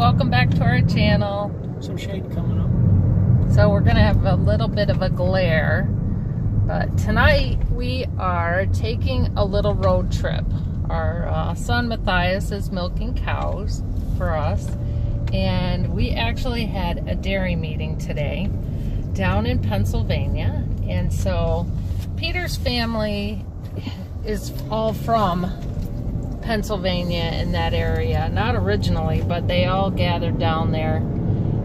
welcome back to our channel. Some shade coming up. So we're gonna have a little bit of a glare, but tonight we are taking a little road trip. Our son Matthias is milking cows for us, and we actually had a dairy meeting today down in Pennsylvania. And so Peter's family is all from Pennsylvania in that area, not originally, but they all gathered down there.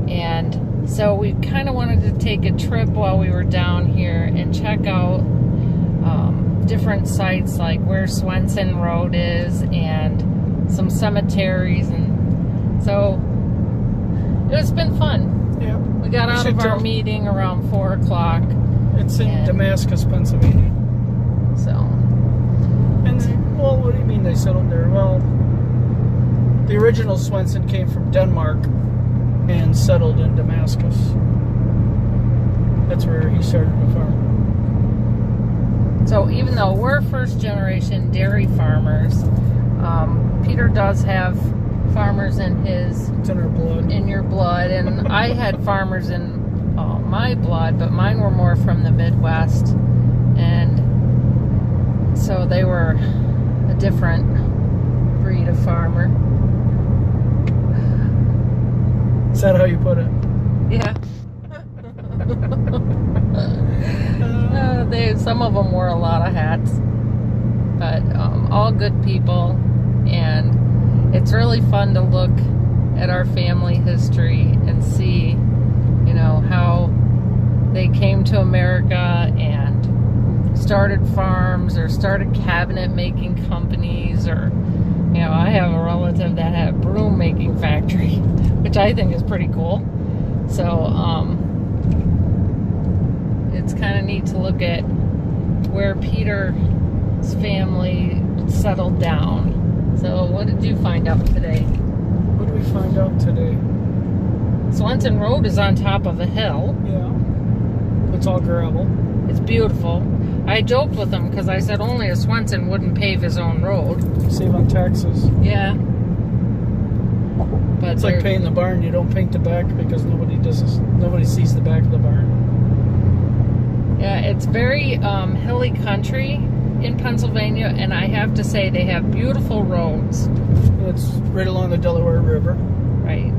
And so we kind of wanted to take a trip while we were down here and check out different sites like where Swenson Road is and some cemeteries. And so it's been fun. Yeah. We got out of our meeting around 4 o'clock. It's in Damascus, Pennsylvania. So. And, well, what do you mean they settled there? Well, the original Swenson came from Denmark and settled in Damascus. That's where he started the farm. So even though we're first generation dairy farmers, Peter does have farmers in his... It's in our blood. In your blood. And I had farmers in my blood, but mine were more from the Midwest. And so they were a different breed of farmer. Is that how you put it? Yeah. Some of them wore a lot of hats, but all good people, and it's really fun to look at our family history and see, you know, how they came to America and started farms or started cabinet making companies, or, you know, I have a relative that had a broom making factory, which I think is pretty cool. So it's kind of neat to look at where Peter's family settled down. So what did you find out today? What did we find out today? Swenson Road is on top of a hill. Yeah. It's all gravel. It's beautiful. I joked with him because I said only a Swenson wouldn't pave his own road. Save on taxes. Yeah. But it's like painting the barn. You don't paint the back because nobody sees the back of the barn. Yeah, it's very hilly country in Pennsylvania, and I have to say they have beautiful roads. It's right along the Delaware River. Right.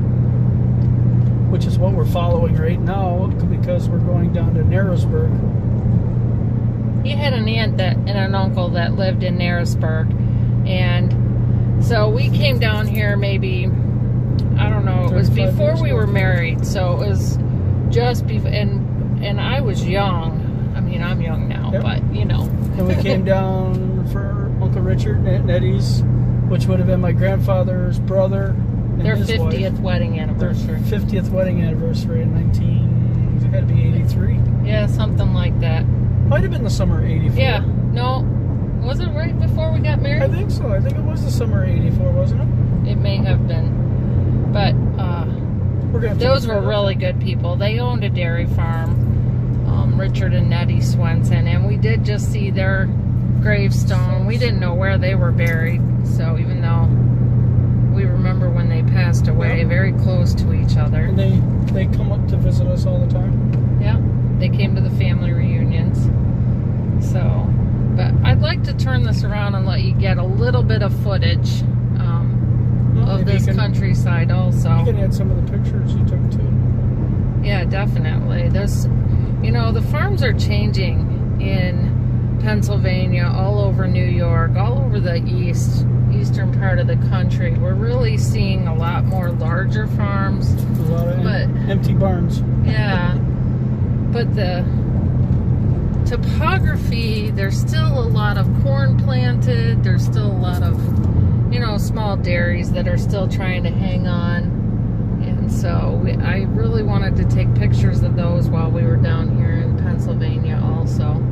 Which is what we're following right now because we're going down to Narrowsburg. He had an aunt and an uncle that lived in Narrowsburg, and so we came down here maybe, I don't know, it was before we were married, so it was just before, and I was young. I mean, I'm young now, yep. But, you know. And we came down for Uncle Richard and Aunt Nettie's, which would have been my grandfather's brother and their his 50th wife. Wedding anniversary. Their 50th wedding anniversary in it had to be 83. Yeah, something like that. Might have been the summer of 84. Yeah, no, was it right before we got married? I think so. I think it was the summer of 84, wasn't it? It may have been. But those were really good people. They owned a dairy farm, Richard and Nettie Swenson, and we did just see their gravestone. We didn't know where they were buried, so even though we remember when they passed away, yep. Very close to each other. And they come up to visit us all the time. Yeah, they came to the family reunions. So, but I'd like to turn this around and let you get a little bit of footage of this countryside also. You can add some of the pictures you took too. Yeah, definitely. This, you know, the farms are changing in Pennsylvania, all over New York, all over the eastern part of the country. We're really seeing a lot more larger farms. A lot of empty barns. Yeah. But the topography, there's still a lot of corn planted. There's still a lot of, you know, small dairies that are still trying to hang on. And so I really wanted to take pictures of those while we were down here in Pennsylvania also.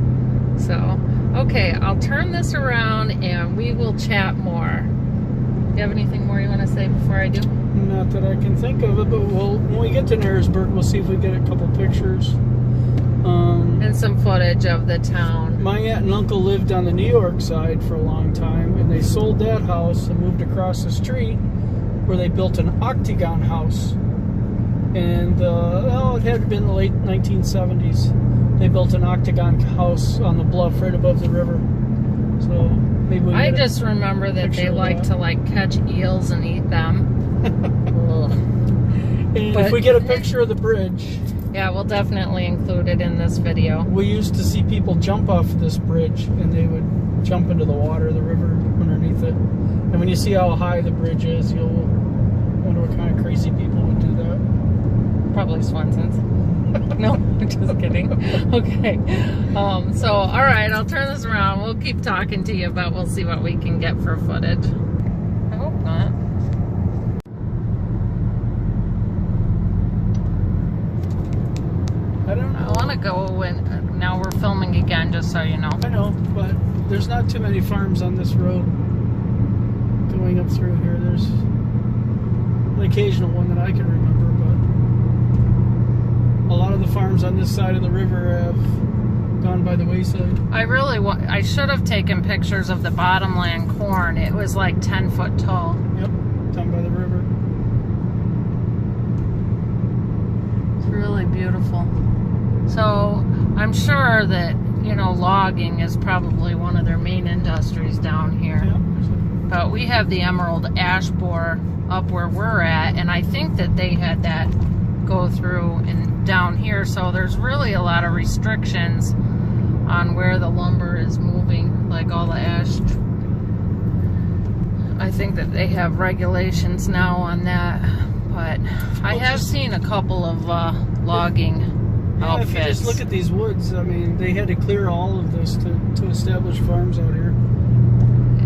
So, okay, I'll turn this around and we will chat more. Do you have anything more you want to say before I do? Not that I can think of it, but when we get to Narrowsburg, we'll see if we get a couple pictures. And some footage of the town. My aunt and uncle lived on the New York side for a long time, and they sold that house and moved across the street where they built an octagon house. And, it had been the late 1970s. They built an octagon house on the bluff right above the river. So maybe we I just remember that they like to like catch eels and eat them. And if we get a picture of the bridge, yeah, we'll definitely include it in this video. We used to see people jump off this bridge, and they would jump into the water, the river underneath it. And when you see how high the bridge is, you'll wonder what kind of crazy people would do that. Probably Swenson's. No, I'm just kidding. Okay. So, all right, I'll turn this around. We'll keep talking to you, but we'll see what we can get for footage. I hope not. I don't know. I want to go when, now we're filming again, just so you know. I know, but there's not too many farms on this road going up through here. There's an occasional one that I can remember, but a lot of the farms on this side of the river have gone by the wayside. I should have taken pictures of the bottomland corn. It was like 10 foot tall. Yep, down by the river. It's really beautiful. So I'm sure that, you know, logging is probably one of their main industries down here. Yep. But we have the emerald ash borer up where we're at, and I think that they had that go through and down here. So there's really a lot of restrictions on where the lumber is moving, like all the ash. I think that they have regulations now on that, but I have seen a couple of logging outfits. If you just look at these woods, I mean, they had to clear all of this to establish farms out here.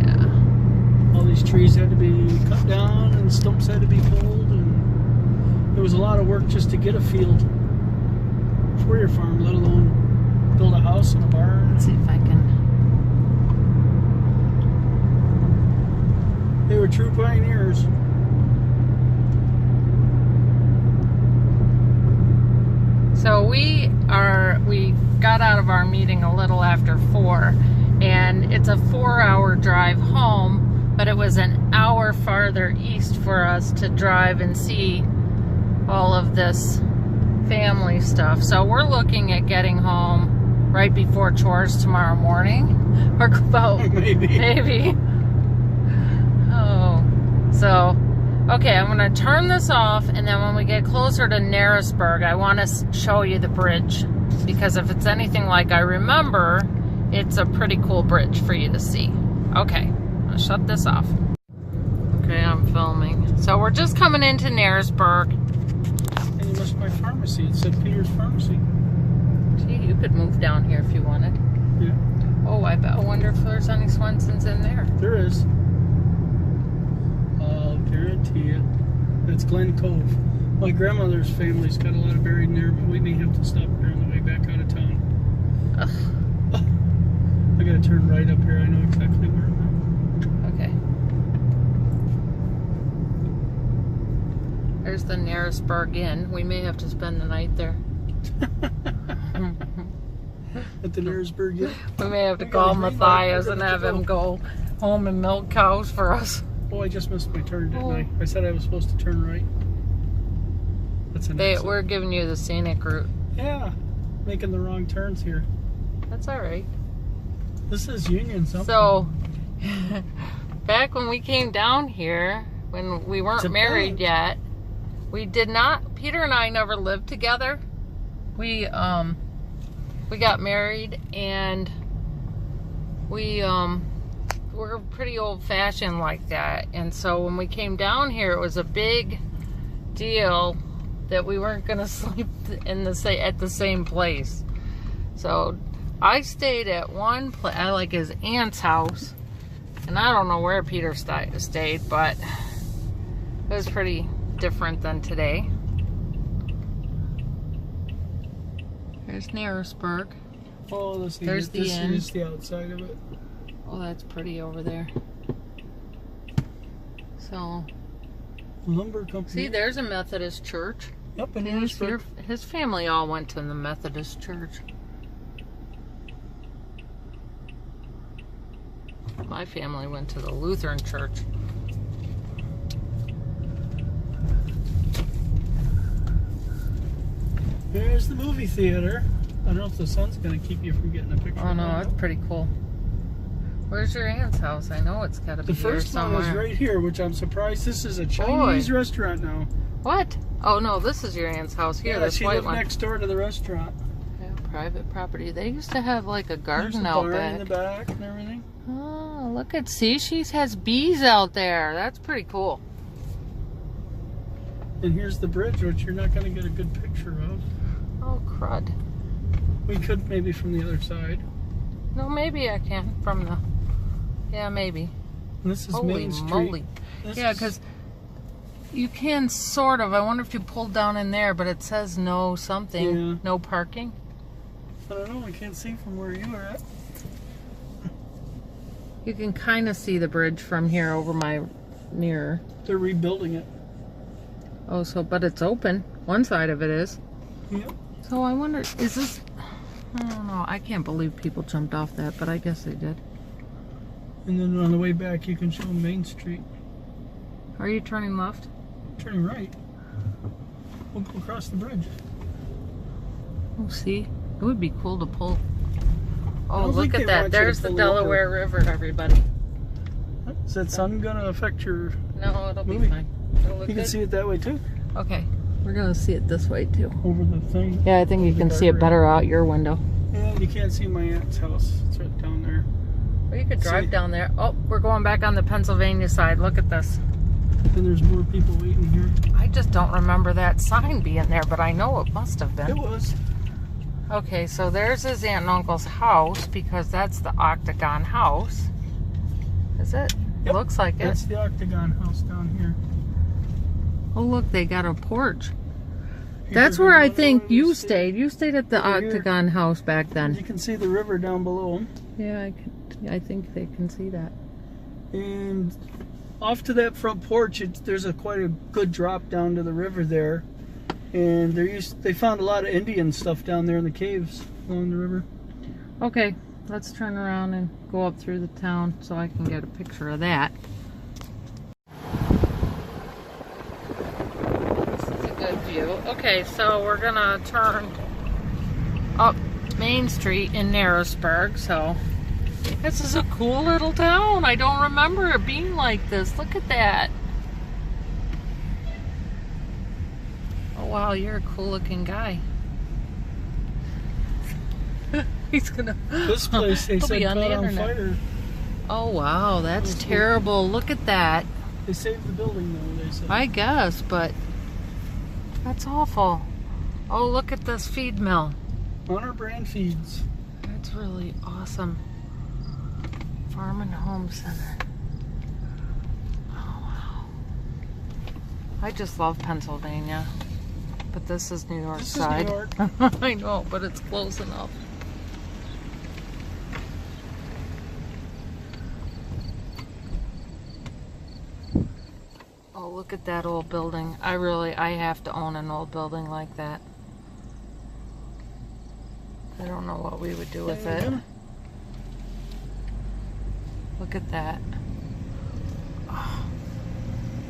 Yeah. All these trees had to be cut down and stumps had to be pulled, and there was a lot of work just to get a field for your farm, let alone build a house and a barn. Let's see if I can. They were true pioneers. So we got out of our meeting a little after 4, and it's a 4-hour drive home, but it was an hour farther east for us to drive and see all of this family stuff. So we're looking at getting home right before chores tomorrow morning, or about maybe. Oh, so okay, I'm gonna turn this off, and then when we get closer to Narrowsburg, I want to show you the bridge, because if it's anything like I remember, it's a pretty cool bridge for you to see. Okay, I'll shut this off. Okay, I'm filming. So we're just coming into Narrowsburg. And you missed my pharmacy. It said Peter's Pharmacy. Gee, you could move down here if you wanted. Yeah. Oh, I wonder if there's any Swensons in there. There is. I'll guarantee you. That's Glen Cove. My grandmother's family's got a lot of buried in there, but we may have to stop there on the way back out of town. Ugh. I gotta turn right up here. I know exactly where I'm at. Okay. There's the Narrowsburg Inn. We may have to spend the night there. At the Narrowsburg Inn? We may have to call Matthias and have him go home and milk cows for us. Oh, I just missed my turn, didn't I? I said I was supposed to turn right. That's an exit. We're giving you the scenic route. Yeah, making the wrong turns here. That's all right. This is Union something. So, back when we came down here, when we weren't married yet, we did not, Peter and I never lived together. We got married, and we we're pretty old-fashioned like that. And so when we came down here, it was a big deal that we weren't going to sleep at the same place. So I stayed at one place, like his aunt's house, and I don't know where Peter stayed, but it was pretty different than today. There's Narrowsburg. Oh, this There's the inn. This is the outside of it. Oh, that's pretty over there. So, Lumber company. see, there's a Methodist church. Yep, in Narrowsburg. His family all went to the Methodist church. My family went to the Lutheran church. There's the movie theater. I don't know if the sun's going to keep you from getting a picture. Oh no, of that's it. pretty cool. Where's your aunt's house? I know it's got to be The here first one somewhere. was right here, which I'm surprised. This is a Chinese restaurant now. What? Oh no, this is your aunt's house here. Yeah, this she white lived one. next door to the restaurant. Yeah, private property. They used to have like a There's garden a out barn back. in the back and everything. Oh, look at, see, she has bees out there. That's pretty cool. And here's the bridge, which you're not going to get a good picture of. Oh, crud. We could maybe from the other side. No, maybe I can from the, yeah, maybe. And this is Holy Main Street. moly. This Yeah, is- because you can sort of, I wonder if you pulled down in there, but it says no something, Yeah. no parking. I don't know, I can't see from where you are at. You can kind of see the bridge from here over my mirror. They're rebuilding it. Oh, so, but it's open. One side of it is. Yep. So I wonder, is this, I don't know, I can't believe people jumped off that, but I guess they did. And then on the way back, you can show Main Street. Are you turning left? Turning right. We'll go across the bridge. Oh, see, it would be cool to pull. Oh, don't look think at they that. want you to There's the pull it over. Delaware River, everybody. Is that sun going to affect your... No, it'll be Movie. fine. It'll look You can good. see it that way too. Okay, we're gonna see it this way too. Over the thing. Yeah, I think you The can see it guardrail. better out your window. And you can't see my aunt's house. It's right down there. Or you could drive See? down there. Oh, we're going back on the Pennsylvania side. Look at this. And there's more people waiting here. I just don't remember that sign being there, but I know it must have It been. was. Okay, so there's his aunt and uncle's house because that's the Octagon house. Is it? Yep. Looks like it. That's the Octagon house down here. Oh, look, they got a porch. People That's are where I going think over you the stayed. You stayed at the Over here. Octagon house back You then. can see the river down below. Yeah, I think they can see that. And off to that front porch, there's quite a good drop down to the river there. And they found a lot of Indian stuff down there in the caves along the river. Okay, let's turn around and go up through the town so I can get a picture of that. This is a good view. Okay, so we're gonna turn up Main Street in Narrowsburg. So this is a cool little town. I don't remember it being like this. Look at that. Oh wow, you're a cool looking guy. He's gonna. This place, they He'll said, be on the caught on internet. fire. Oh wow, that's terrible. Look at that. They saved the building though, they said. I guess, but that's awful. Oh, look at this feed mill. Honor Brand Feeds. That's really awesome. Farm and Home Center. Oh wow. I just love Pennsylvania. But this is New York This side. is New York. I know, but it's close enough. Oh, look at that old building. I have to own an old building like that. I don't know what we would do with it. Look at that. Oh,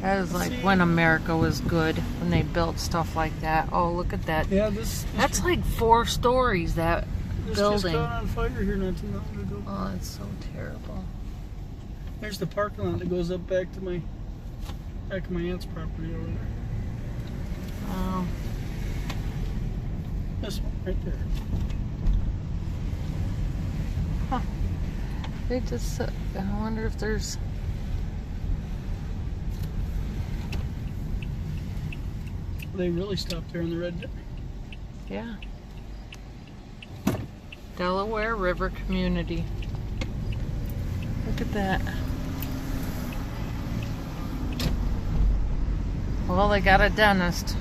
that is like when America was good, when they built stuff like that. Oh, look at that. Yeah, That's like 4 stories, that this building. just caught on fire here not too long ago. Oh, it's so terrible. There's the parking lot that goes up back of my aunt's property over there. Oh, This one right there. they just, I wonder if there's, They really stopped there in the red. yeah. Delaware River Community. Look at that. Well, they got a dentist.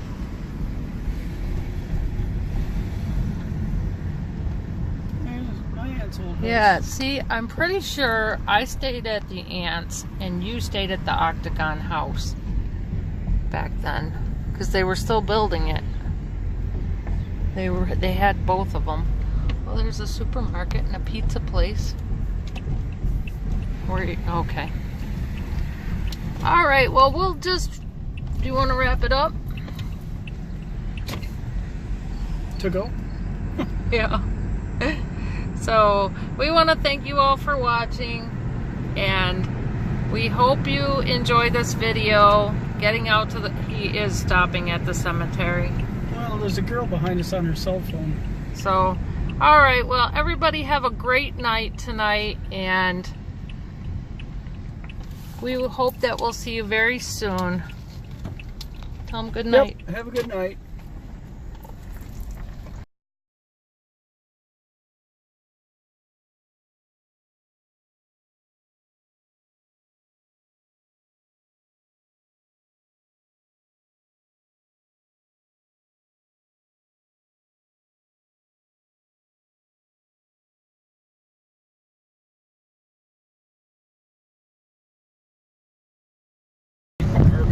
There's my aunt's old house. Yeah, see, I'm pretty sure I stayed at the aunt's and you stayed at the Octagon house back then, because they were still building it. They had both of them. Well, there's a supermarket and a pizza place. Okay. All right. Well, we'll just. Do you want to wrap it up? to go. Yeah. So we want to thank you all for watching, and we hope you enjoy this video. Getting out to he is stopping at the cemetery. Well, there's a girl behind us on her cell phone. So, all right. Well, everybody have a great night tonight, and we hope that we'll see you very soon. Tell them good night. Yep. Have a good night.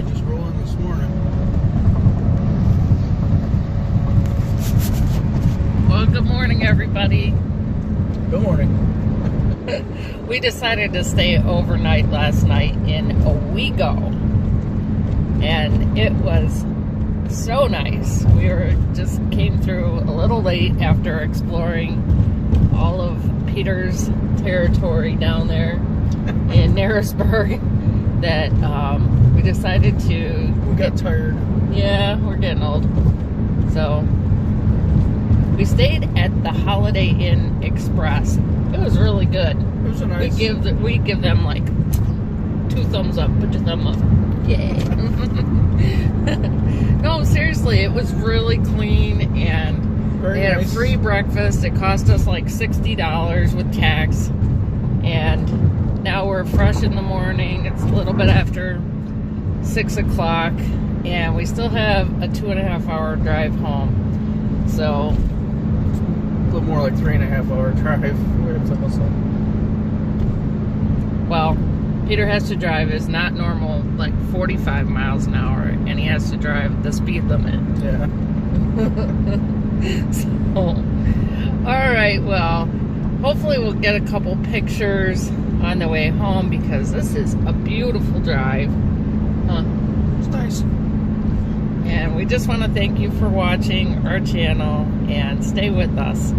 Just rolling this morning. Well, good morning, everybody. Good morning. We decided to stay overnight last night in Owego, and it was so nice. We just came through a little late after exploring all of Peter's territory down there in Narrowsburg that we decided to... We got tired. Yeah, we're getting old. So we stayed at the Holiday Inn Express. It was really good. It was a nice... We give them like 2 thumbs up. Put your thumb up. Yay. No, seriously, it was really clean, and Very they had nice. a free breakfast. It cost us like $60 with tax, and now we're fresh in the morning. It's a little bit after 6 o'clock, and we still have a 2.5-hour drive home. So, A little more like 3.5-hour drive. It's almost like... well, Peter has to drive his not normal, like 45 miles an hour, and he has to drive the speed limit. Yeah. So, all right, well, hopefully we'll get a couple pictures on the way home, because this is a beautiful drive. Huh? It's nice. And we just want to thank you for watching our channel, and stay with us.